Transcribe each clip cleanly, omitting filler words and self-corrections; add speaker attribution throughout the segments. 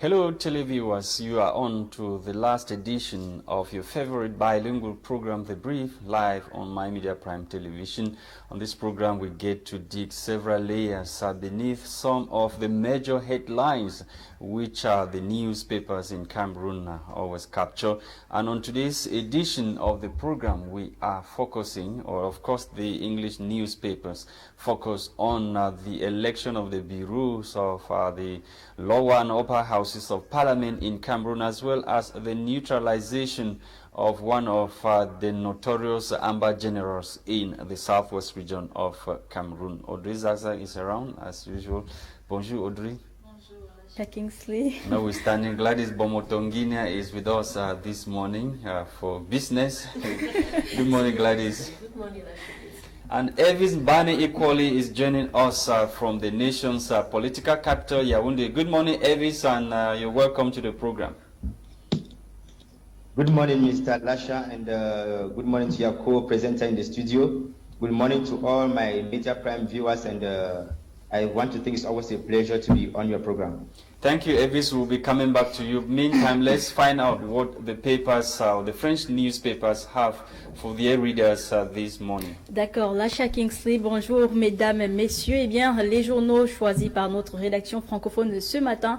Speaker 1: Hello televiewers, you are on to the last edition of your favorite bilingual program, The Brief, live on My Media Prime Television. On this program we get to dig several layers beneath some of the major headlines which the newspapers in Cameroon always capture. And on today's edition of the program we are focusing, or of course the English newspapers focus on the election of the bureaus of the lower and upper houses of parliament in Cameroon, as well as the neutralization of one of the notorious Amba generals in the southwest region of Cameroon. Audrey Zaza is around as usual. Bonjour Audrey.
Speaker 2: Bonjour Kingsley.
Speaker 1: Notwithstanding, Gladys Bomotongina is with us this morning for business. Good morning, Gladys.
Speaker 3: Good morning,
Speaker 1: And Elvis Bane equally is joining us from the nation's political capital, Yaoundé. Good morning, Elvis, and you're welcome to the program.
Speaker 4: Good morning, Mr. Lasha, and good morning to your co-presenter in the studio. Good morning to all my Media Prime viewers, and I want to think it's always a pleasure to be on your program.
Speaker 1: Thank you, Elvis. We'll be coming back to you. Meantime, let's find out what the papers, the French newspapers have for their readers this morning.
Speaker 2: D'accord, Lasha Kingsley, bonjour mesdames, messieurs. Eh bien, les journaux choisis par notre rédaction francophone ce matin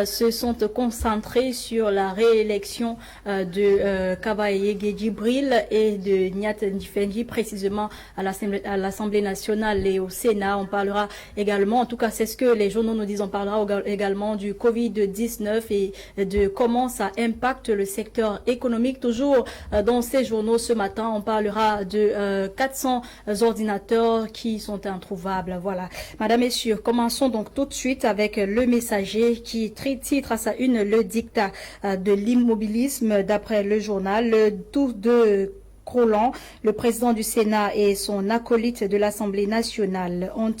Speaker 2: se sont concentrés sur la réélection de Kabaye Djibril et de Niat Ndifendi, précisément à l'Assemblée nationale et au Sénat. On parlera également, en tout cas c'est ce que les journaux nous disent, on parlera également du Covid-19 et de comment ça impacte le secteur économique. Toujours dans ces journaux ce matin, on parlera de 400 ordinateurs qui sont introuvables. Voilà. Madame, messieurs, commençons donc tout de suite avec Le Messager qui titre à sa une le dictat de l'immobilisme d'après le journal. Le tour de Crolan, le président du Sénat et son acolyte de l'Assemblée nationale ont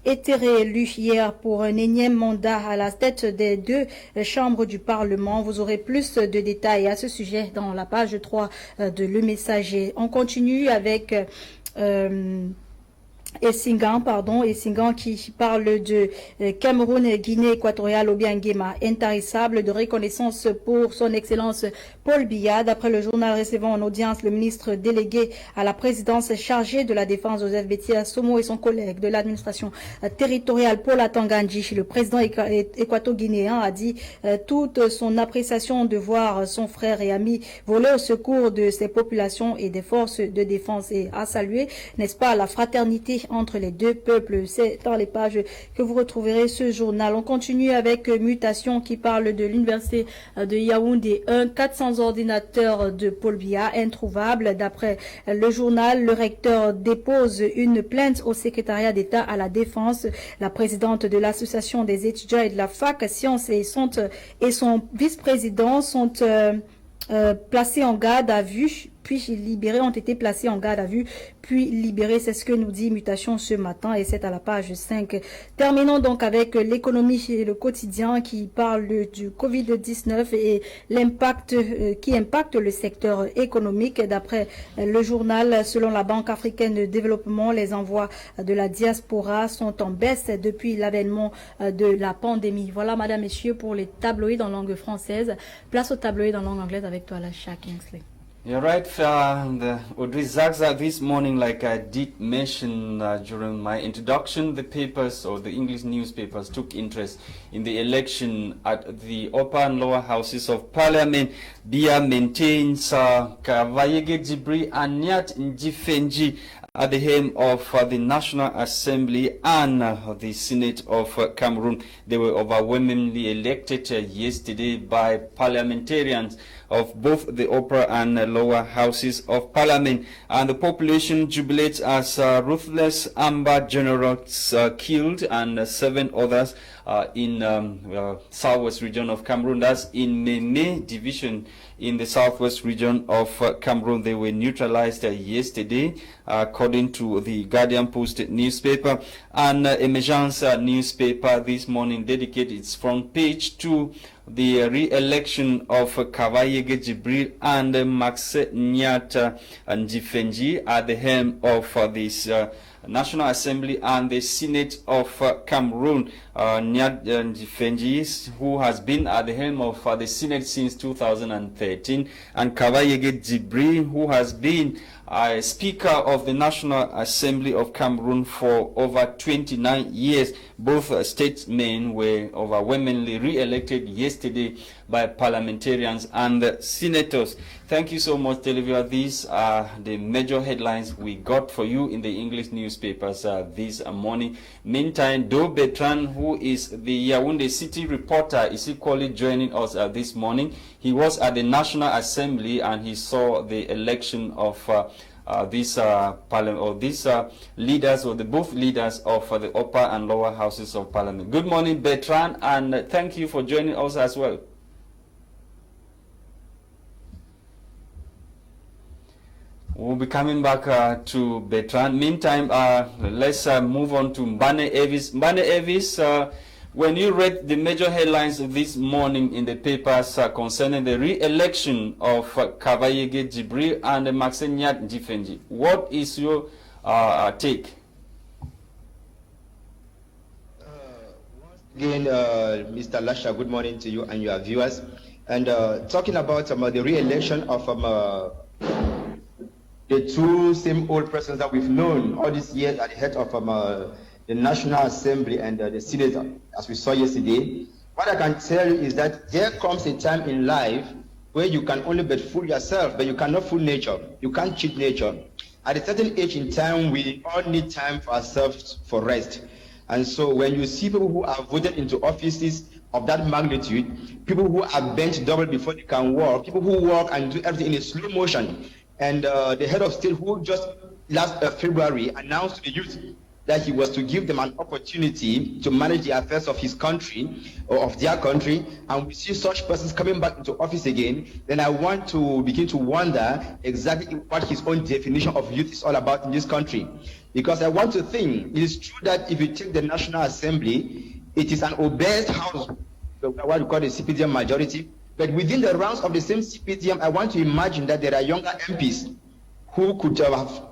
Speaker 2: été réélus hier pour un énième mandat à la tête des deux chambres du Parlement. Vous aurez plus de détails à ce sujet dans la page 3 de Le Messager. On continue avec Essingan qui parle de Cameroun et Guinée équatoriale Obiangema, intarissable de reconnaissance pour son excellence Paul Biya. D'après le journal recevant en audience le ministre délégué à la présidence chargé de la défense Joseph Betty Somo et son collègue de l'administration territoriale Paul Atanganji, le président équato-guinéen a dit toute son appréciation de voir son frère et ami voler au secours de ses populations et des forces de défense et a salué, n'est-ce pas, la fraternité entre les deux peuples. C'est dans les pages que vous retrouverez ce journal. On continue avec Mutation qui parle de l'université de Yaoundé. 400 ordinateurs de Paul Biya introuvables. D'après le journal, le recteur dépose une plainte au secrétariat d'État à la défense. La présidente de l'association des étudiants et de la fac Sciences et son vice-président sont placés en garde à vue, puis libérés, ont été placés en garde à vue, puis libérés. C'est ce que nous dit Mutation ce matin et c'est à la page 5. Terminons donc avec l'économie et le quotidien qui parle du Covid-19 et l'impact qui impacte le secteur économique. D'après le journal, selon la Banque africaine de développement, les envois de la diaspora sont en baisse depuis l'avènement de la pandémie. Voilà, madame, messieurs, pour les tabloïds en langue française. Place aux tabloïds en langue anglaise avec toi, Lasha Kingsley.
Speaker 1: You're right, Audrey Zaza. This morning, like I did mention during my introduction, the papers or the English newspapers took interest in the election at the upper and lower houses of parliament. Biya maintains Kavayege Djibril and Niat Ndifendi at the helm of the National Assembly and the Senate of Cameroon. They were overwhelmingly elected yesterday by parliamentarians of both the upper and lower houses of parliament, and the population jubilates as ruthless Amba generals killed and 7 others in southwest region of Cameroon. That's in Meme division in the southwest region of Cameroon. They were neutralized yesterday, according to the Guardian Post newspaper. And Emergence newspaper this morning dedicated its front page to the re-election of Kavayege Djibril and Max Niat Ndifendi at the helm of this National Assembly and the Senate of Cameroon. Nyat Ndifenji, who has been at the helm of the Senate since 2013, and Kavayege Djibril, who has been Speaker of the National Assembly of Cameroon for over 29 years. Both statesmen were overwhelmingly re-elected yesterday by parliamentarians and senators. Thank you so much, Televiewer. These are the major headlines we got for you in the English newspapers this morning. Meantime, Do Bertrand, who is the Yaoundé City reporter, is equally joining us this morning. He was at the National Assembly and he saw the election of these leaders, or the both leaders of the upper and lower houses of parliament. Good morning, Bertrand, and thank you for joining us as well. We'll be coming back to Bertrand. Meantime, let's move on to Mbane Evis. Mbane Evis, when you read the major headlines this morning in the papers concerning the re-election of Kavayege Djibril and Maxime Nyat Ndifenji, what is your take?
Speaker 4: Again, Mr. Lasha, good morning to you and your viewers. And talking about the re-election of the two same old persons that we've known all these years at the head of the National Assembly and the Senate, as we saw yesterday. What I can tell you is that there comes a time in life where you can only but fool yourself, but you cannot fool nature. You can't cheat nature. At a certain age in time, we all need time for ourselves for rest. And so when you see people who are voted into offices of that magnitude, people who are bent double before they can walk, people who walk and do everything in a slow motion, and the head of state who just last February announced to the youth that he was to give them an opportunity to manage the affairs of his country or of their country, and we see such persons coming back into office again, then I want to begin to wonder exactly what his own definition of youth is all about in this country. Because I want to think, it is true that if you take the National Assembly, it is an obese house, what we call the CPDM majority, but within the ranks of the same CPDM, I want to imagine that there are younger MPs who could have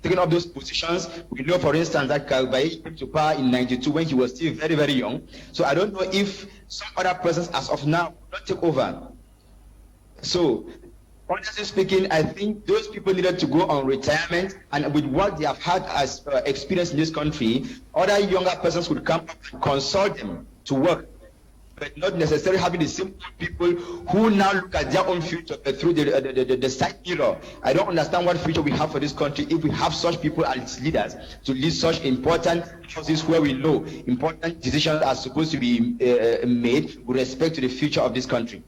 Speaker 4: taken up those positions. We know, for instance, that Kalbai came to power in '92 when he was still very, very young. So I don't know if some other persons, as of now, will not take over. So, honestly speaking, I think those people needed to go on retirement, and with what they have had as experience in this country, other younger persons would come up and consult them to work, but not necessarily having the same people who now look at their own future through the side mirror. I don't understand what future we have for this country if we have such people as leaders to lead such important houses where we know important decisions are supposed to be made with respect to the future of this country.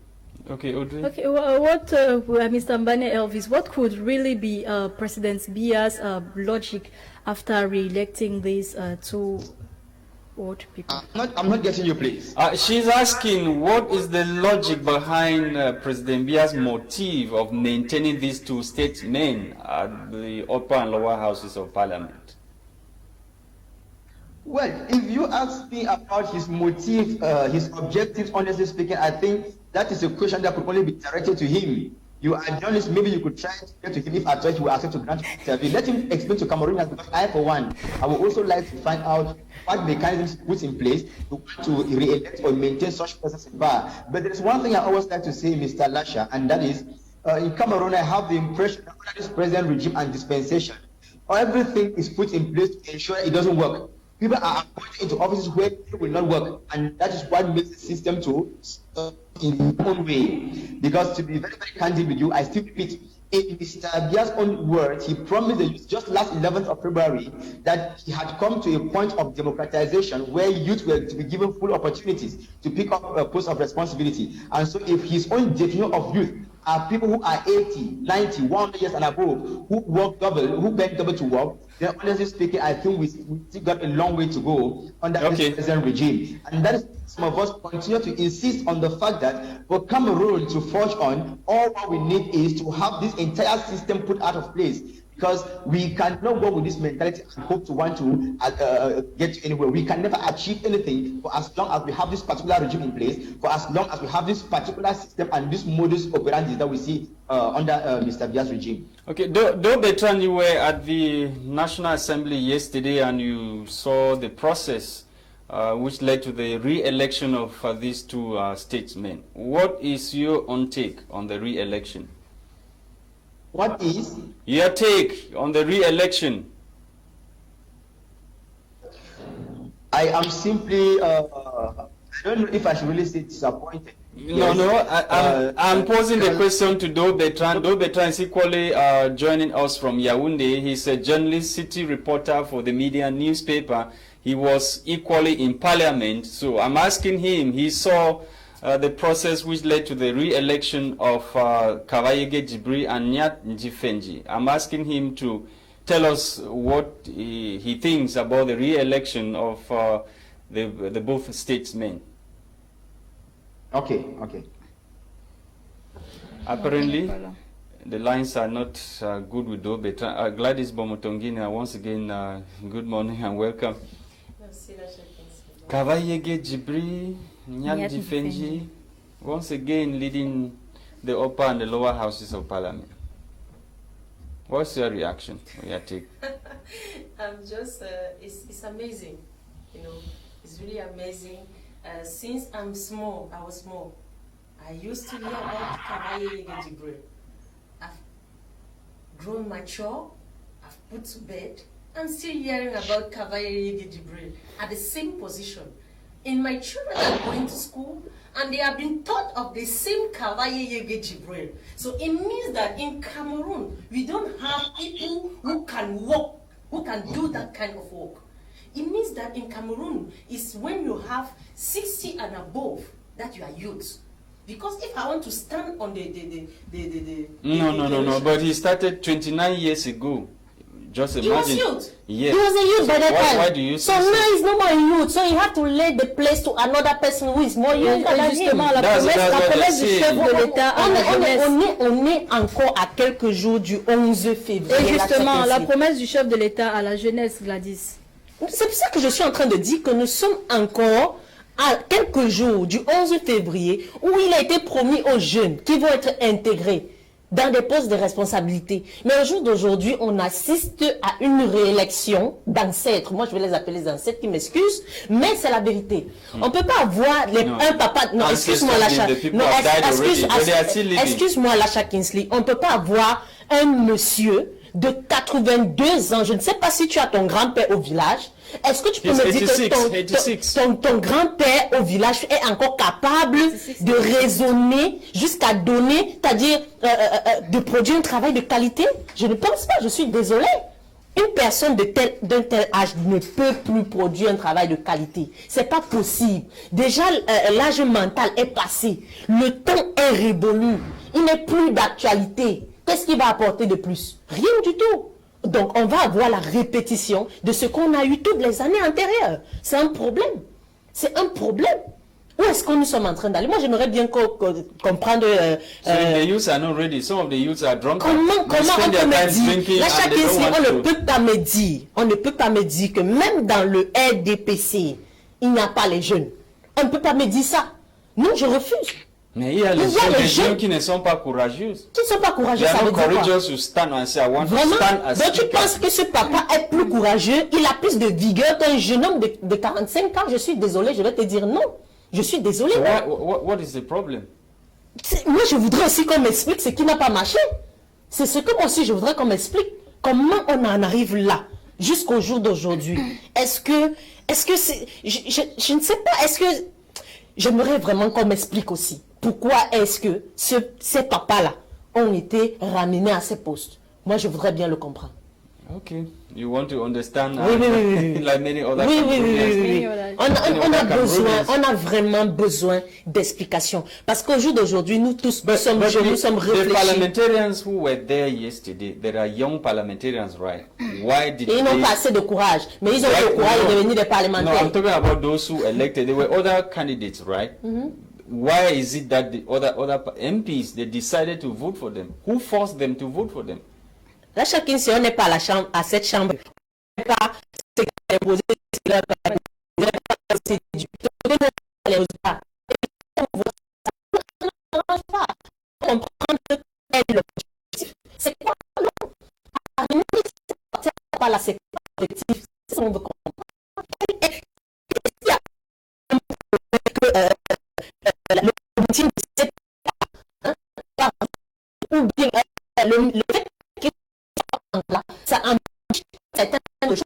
Speaker 1: Okay, Audrey.
Speaker 2: Okay, what, Mr. Mbane Elvis, what could really be President Biya's logic after re-electing these two old people?
Speaker 4: I'm not getting you, please.
Speaker 1: She's asking what is the logic behind President Biya's motive of maintaining these two statesmen at the upper and lower houses of parliament?
Speaker 4: Well, if you ask me about his motive, his objectives, honestly speaking, I think that is a question that could only be directed to him. You are journalist, maybe you could try to get to him if at all he will accept to grant interview. Let him explain to Cameroonians, because I, for one, I would also like to find out what mechanisms put in place to re-elect or maintain such persons in power. But there is one thing I always like to say, Mr. Lasha, and that is, in Cameroon, I have the impression that under this present regime and dispensation, everything is put in place to ensure it doesn't work. People are appointed into offices where it will not work, and that is what makes the system to in its own way. Because to be very, very candid with you, I still repeat, in Mr. Biya's own words, he promised the youth just last 11th of February that he had come to a point of democratization where youth were to be given full opportunities to pick up a post of responsibility. And so if his own definition of youth are people who are 80, 90, 100 years and above, who work double, who beg double to work, then honestly speaking, I think we still got a long way to go under this present regime. And that is some of us continue to insist on the fact that for Cameroon to forge on, all what we need is to have this entire system put out of place. because we cannot go with this mentality and hope to want to get to anywhere. We can never achieve anything for as long as we have this particular regime in place, for as long as we have this particular system and this modus operandi that we see under Mr. Biya's regime.
Speaker 1: Okay, Do Bertrand, you were at the National Assembly yesterday and you saw the process which led to the re-election of these two statesmen. What is your own take on the re-election?
Speaker 4: What is
Speaker 1: your take on the re-election?
Speaker 4: I am simply, I don't know if I should really say disappointed.
Speaker 1: I'm posing the question to Do Bertrand. Do Bertrand is equally joining us from Yaoundé. He's a journalist, city reporter for the Media newspaper. He was equally in parliament. So I'm asking him, he saw the process which led to the re-election of Kavayege Djibril and Nyat Njifenji. I'm asking him to tell us what he thinks about the re-election of the both statesmen.
Speaker 4: Okay.
Speaker 1: Apparently, the lines are not good with Do Bertrand. Gladys Bomotongina, once again, good morning and welcome. Kavayege Djibril, Nyat Njifenji, once again leading the upper and the lower houses of parliament. What's your reaction? Your take?
Speaker 3: It's amazing, it's really amazing. Since I was small, I used to hear about Kavayege Djibril. I've grown mature, I've put to bed. I'm still hearing about Kavayege Djibril at the same position. And my children are going to school and they have been taught of the same Kavayege Djibril. So it means that in Cameroon, we don't have people who can work, who can do that kind of work. It means that in Cameroon, it's when you have 60 and above that you are youth. Because if I want to stand on
Speaker 1: No, but he started 29 years ago. Just imagine.
Speaker 3: He was youth.
Speaker 1: Yes.
Speaker 5: He was a youth by that time.
Speaker 1: Why do you
Speaker 5: so now he's no more a youth. So you have to lay the place to another person who is more young than him.
Speaker 2: Justement, la promesse du chef de l'État à la jeunesse.
Speaker 5: On est encore à quelques jours du 11 février.
Speaker 2: Et justement, la promesse du chef de l'État à la jeunesse, Gladys.
Speaker 5: C'est pour ça que je suis en train de dire que nous sommes encore à quelques jours du 11 février où il a été promis aux jeunes qui vont être intégrés dans des postes de responsabilité. Mais au jour d'aujourd'hui, on assiste à une réélection d'ancêtres. Moi, je vais les appeler les ancêtres qui m'excusent, mais c'est la vérité. On ne peut pas avoir un papa... Non, excuse-moi, Lacha. Non, excuse-moi, Lacha Kinsley. On ne peut pas avoir un monsieur de 82 ans. Je ne sais pas si tu as ton grand-père au village. Est-ce que tu peux me dire que ton grand-père au village est encore capable de raisonner jusqu'à donner, c'est-à-dire de produire un travail de qualité? Je ne pense pas, je suis désolée. Une personne d'un tel âge ne peut plus produire un travail de qualité. C'est pas possible. Déjà, l'âge mental est passé. Le temps est révolu. Il n'est plus d'actualité. Qu'est-ce qu'il va apporter de plus? Rien du tout. Donc, on va avoir la répétition de ce qu'on a eu toutes les années antérieures. C'est un problème. C'est un problème. Où est-ce que nous sommes en train d'aller? Moi, j'aimerais bien comprendre...
Speaker 1: So the youths are not ready. Some of the youths are drunk.
Speaker 5: Comment on peut me dire? On ne peut pas me dire que même dans le RDPC, il n'y a pas les jeunes. On ne peut pas me dire ça. Non, je refuse.
Speaker 1: Mais il y a les jeunes qui ne sont pas courageux.
Speaker 5: Qui ne sont pas courageux, ça veut dire quoi? Vraiment? Donc tu penses que ce papa est plus courageux, il a plus de vigueur qu'un jeune homme de 45 ans? Je suis désolé, je vais te dire non. Je suis désolé.
Speaker 1: So what is the problem?
Speaker 5: Moi, je voudrais aussi qu'on m'explique ce qui n'a pas marché. C'est ce que moi aussi, je voudrais qu'on m'explique. Comment on en arrive là, jusqu'au jour d'aujourd'hui? Est-ce que c'est... Je ne sais pas, est-ce que... J'aimerais vraiment qu'on m'explique aussi. Pourquoi est-ce que ces papas-là ont été ramenés à ces postes? Moi, je voudrais bien le comprendre.
Speaker 1: Ok. You want to understand
Speaker 5: oui.
Speaker 1: like many other
Speaker 5: oui. On a vraiment besoin d'explications. Parce qu'au jour d'aujourd'hui, nous tous, nous sommes réfléchis.
Speaker 1: The parliamentarians who were there yesterday, there are young parliamentarians, right? Why did
Speaker 5: ils n'ont pas assez de courage. Mais ils ont eu le courage de devenir des parlementaires.
Speaker 1: No, I'm talking about those who elected. There were other candidates, right? Why is it that the other MPs, they decided to vote for them? Who forced them to vote for them?
Speaker 5: Là, chacun, si on n'est pas à la chambre, à cette chambre, on n'est pas ce qui est imposé, c'est leur comprendre quel est l'objectif. C'est quoi? Non. C'est pas la séquence objectif. C'est ce qu'on veut comprendre. Est-ce qu'il y a l'objectif de cette ou bien le fait que ça empêche certaines choses.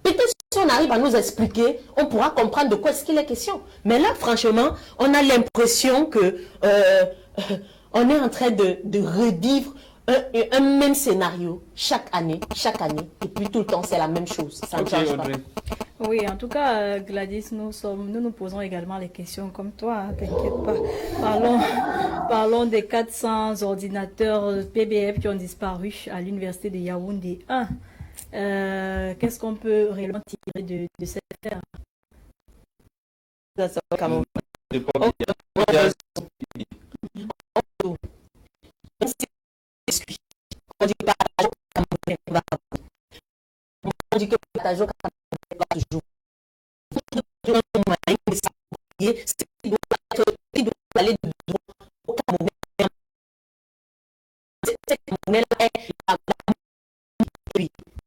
Speaker 5: Peut-être si on arrive à nous expliquer, on pourra comprendre de quoi est-ce qu'il est question. Mais là, franchement, on a l'impression que on est en train de revivre un même scénario chaque année, et puis tout le temps, c'est la même chose. Ça ne change pas.
Speaker 2: Oui, en tout cas, Gladys, nous posons également les questions comme toi, hein, t'inquiète pas. Parlons des 400 ordinateurs PBF qui ont disparu à l'université de Yaoundé 1. Qu'est-ce qu'on peut réellement tirer de cette affaire?
Speaker 5: On dit que partageons toujours. Il doit aller de droit au Cameroun.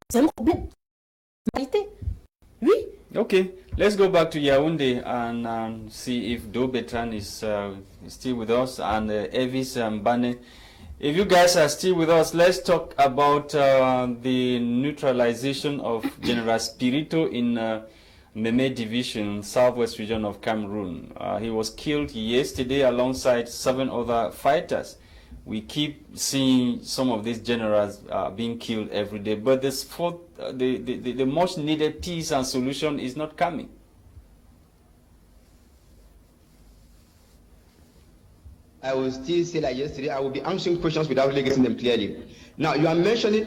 Speaker 5: C'est un problème. Oui.
Speaker 1: Okay, let's go back to Yaoundé and see if Do Betran is still with us and Evis and Bane. If you guys are still with us, let's talk about the neutralization of General Spirito in Meme Division, southwest region of Cameroon. He was killed yesterday alongside 7 other fighters. We keep seeing some of these generals being killed every day, but the much needed peace and solution is not coming.
Speaker 4: I will still say like yesterday, I will be answering questions without getting them clearly. Now, you are mentioning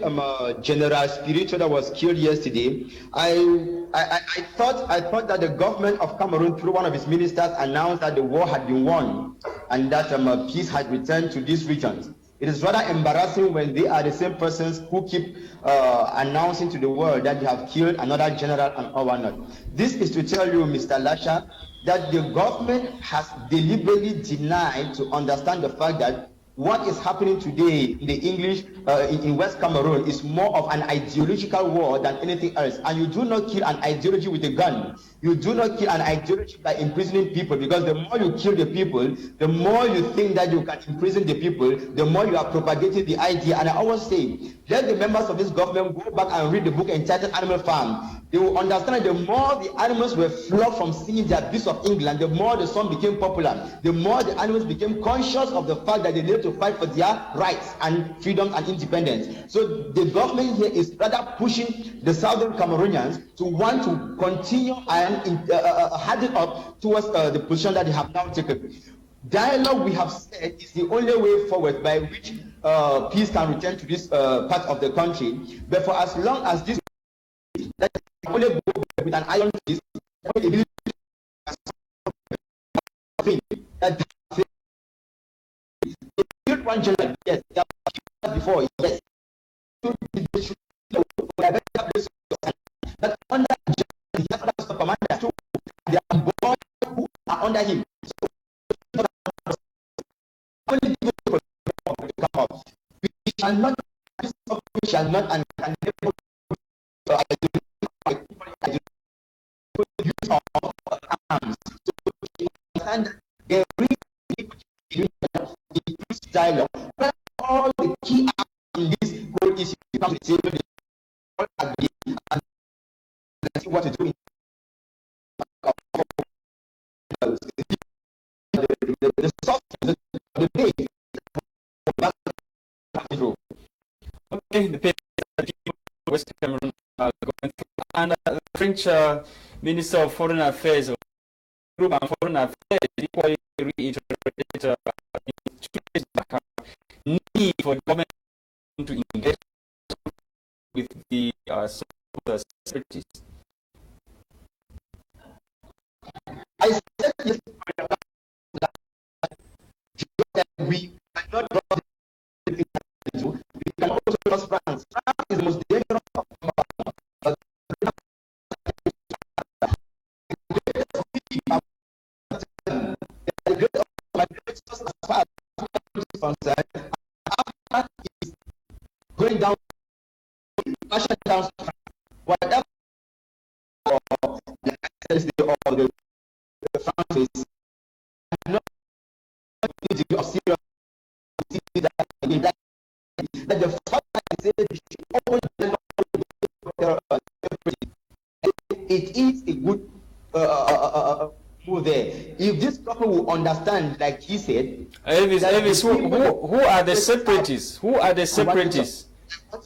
Speaker 4: General Spirito that was killed yesterday. I thought that the government of Cameroon, through one of its ministers, announced that the war had been won and that peace had returned to these regions. It is rather embarrassing when they are the same persons who keep announcing to the world that they have killed another general and all whatnot. This is to tell you, Mr. Lasha, that the government has deliberately denied to understand the fact that what is happening today in the English, in West Cameroon is more of an ideological war than anything else. And you do not kill an ideology with a gun. You do not kill an ideology by imprisoning people, because the more you kill the people, the more you think that you can imprison the people, the more you are propagating the idea. And I always say, let the members of this government go back and read the book entitled Animal Farm. They will understand that the more the animals were flocked from singing their Beasts of England, the more the song became popular, the more the animals became conscious of the fact that they needed to fight for their rights and freedom and independence. So the government here is rather pushing the southern Cameroonians to want to continue and head up towards the position that they have now taken. Dialogue, we have said, is the only way forward by which peace can return to this part of the country. But for as long as this that only go with an iron fist, that killed one general, yes, before, yes. But under the other commander too, they are born who are under him. So only people come out. We shall not and can never use of arms. So we understand that there is the dialogue, but all the key actors in this whole issue come to the table, they all agree and see what to do. The substance of the day.
Speaker 1: Okay, the people West Cameroon are going through, and the French Minister of Foreign Affairs, Group and Foreign Affairs, equally reiterated need for the government to engage with the separatists.
Speaker 4: I said this that we cannot drop we can also dangerous France. France is the most dangerous. Going down, pushing down, whatever the France is not of serious that the fact it is a good move there. If this couple will understand, like he said,
Speaker 1: Elvis, who are the separatists? Who are the separatists?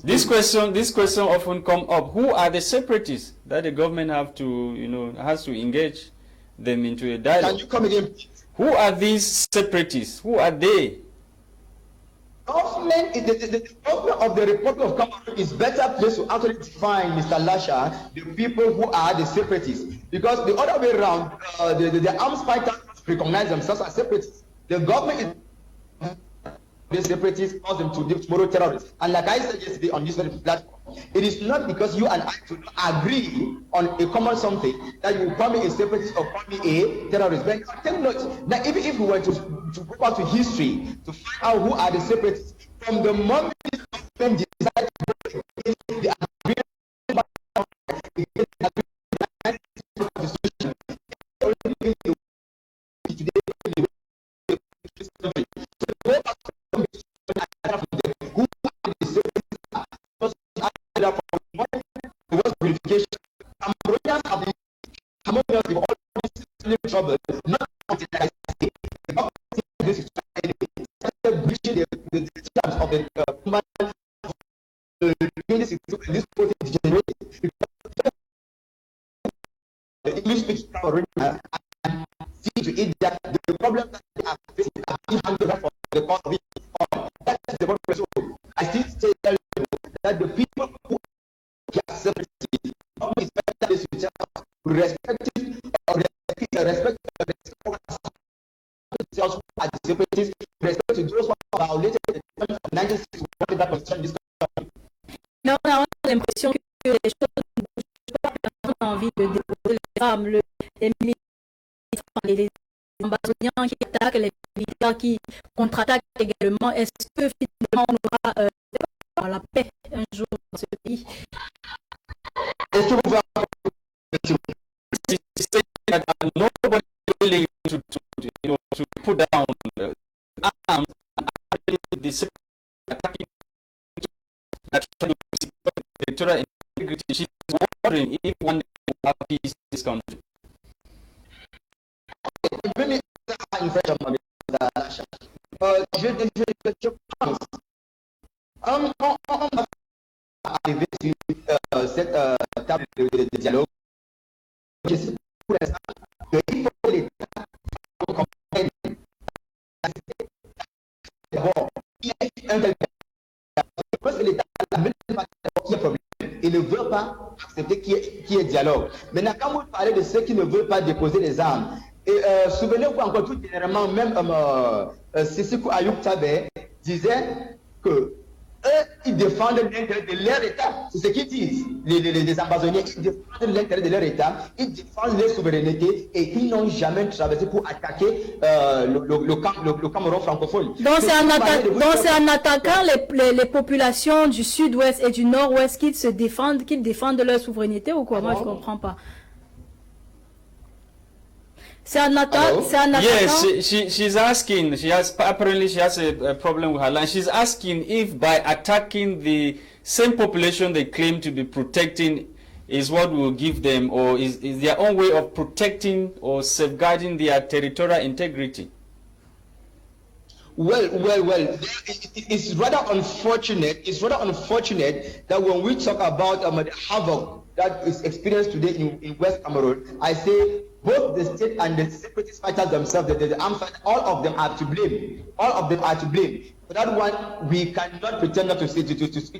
Speaker 1: This question often come up. Who are the separatists that the government have to, has to engage them into a dialogue?
Speaker 4: Can you come again?
Speaker 1: Who are these separatists? Who are they?
Speaker 4: Government, the government of the Republic of Cameroon is better placed to actually define, Mr. Lasha, the people who are the separatists. Because the other way around, the arms fighters recognize themselves as separatists. The government is the separatists cause them to be tomorrow terrorists. And like I said yesterday on this very platform, it is not because you and I do not agree on a common something that you call me a separatist or call me a terrorist. But take note that even if we were to go back to history to find out who are the separatists, from the moment this government decided to go against the agreement trouble, not until I say this is breaching the terms of the this the English speaking and see to it that the problem that they are facing are being handled for the cause of it. That is the problem. So I still say that the people who are separatists is better to respective respect separatists, respect to those who have violated the terms of 1961 that concern this country.
Speaker 2: Non, on a l'impression que les choses ne bougent pas, personne n'a envie de déposer les femmes, les militaires, les ambassadeurs qui attaquent, les militaires qui contre-attaquent également. Est-ce que finalement on aura la paix un jour dans ce pays?
Speaker 4: Est-ce que vous pouvez
Speaker 1: nobody willing to put down arms the attacking territorial integrity. She's wondering if one day we will have peace in this country.
Speaker 4: Je pense on va arriver sur cette table de dialogue. Je sais pour l'instant qu'il faut que l'État comprenne d'abord il y a un tel parce que l'État a même pas de problème. Il ne veut pas accepter qu'il y ait dialogue. Maintenant, quand vous parlez de ceux qui ne veulent pas déposer les armes, et souvenez-vous encore tout dernièrement, même Sissoko Ayub Tabe disait que eux, ils défendent l'intérêt de leur État. C'est ce qu'ils disent. Les ambassadeurs, ils défendent l'intérêt de leur État, ils défendent leur souveraineté et ils n'ont jamais traversé pour attaquer le Cameroun francophone.
Speaker 2: Donc c'est en attaquant les populations du sud-ouest et du nord-ouest qu'ils défendent leur souveraineté ou quoi? Moi, je ne comprends pas.
Speaker 1: Yes, she's asking. Apparently she has a problem with her line. She's asking if by attacking the same population they claim to be protecting is what will give them, or is their own way of protecting or safeguarding their territorial integrity.
Speaker 4: Well, it's rather unfortunate. It's rather unfortunate that when we talk about the havoc that is experienced today in West Cameroon, I say both the state and the separatist fighters themselves, the armed fighters, all of them are to blame. All of them are to blame. For that one, we cannot pretend not to speak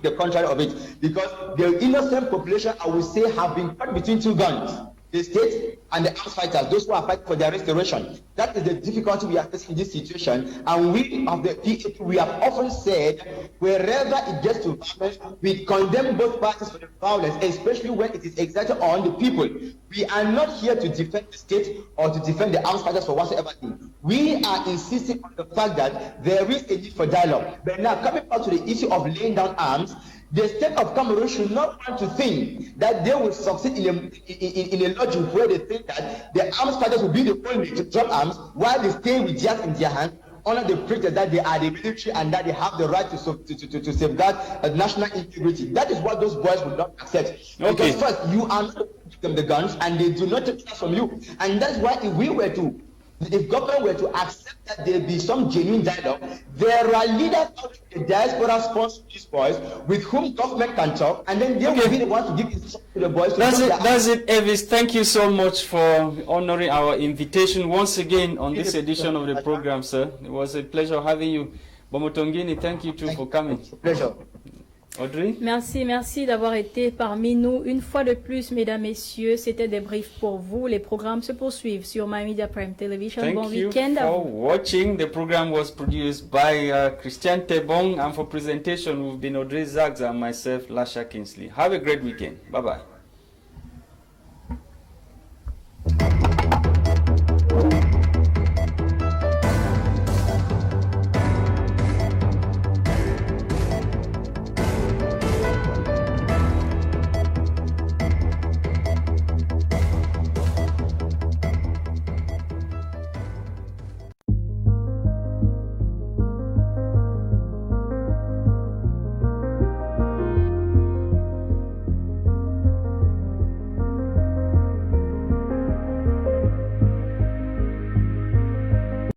Speaker 4: the contrary of it, because the innocent population, I would say, have been caught between two guns. the state and the armed fighters, those who are fighting for their restoration. That is the difficulty we are facing in this situation. And we of the PAP, we have often said, wherever it gets to violence, we condemn both parties for the violence, especially when it is exerted on the people. We are not here to defend the state or to defend the armed fighters for whatsoever thing. We are insisting on the fact that there is a need for dialogue. But now, coming back to the issue of laying down arms, the state of Cameroon should not want to think that they will succeed in a logic where they think that the armed fighters will be the only to drop arms while they stay with jazz in their hands under the pretext that they are the military and that they have the right to safeguard national integrity. That is what those boys would not accept.
Speaker 1: Okay.
Speaker 4: Because first, you are not giving them the guns and they do not take it from you. And that's why if government were to accept that there be some genuine dialogue, there are leaders out in the diaspora sponsor these boys with whom government can talk, and then they will be the ones to give instructions to the boys.
Speaker 1: That's it, Elvis. Thank you so much for honoring our invitation once again on this edition of the program, sir. It was a pleasure having you. Bomotongini, thank you too for coming.
Speaker 4: Pleasure.
Speaker 1: Audrey?
Speaker 2: Merci d'avoir été parmi nous une fois de plus, mesdames, messieurs. C'était des briefs pour vous. Les programmes se poursuivent sur My Media Prime Television. Bon week-end.
Speaker 1: Thank you for watching. The program was produced by Christian Tebong, and for presentation, we've been Audrey Zagza and myself, Lasha Kingsley. Have a great weekend. Bye-bye.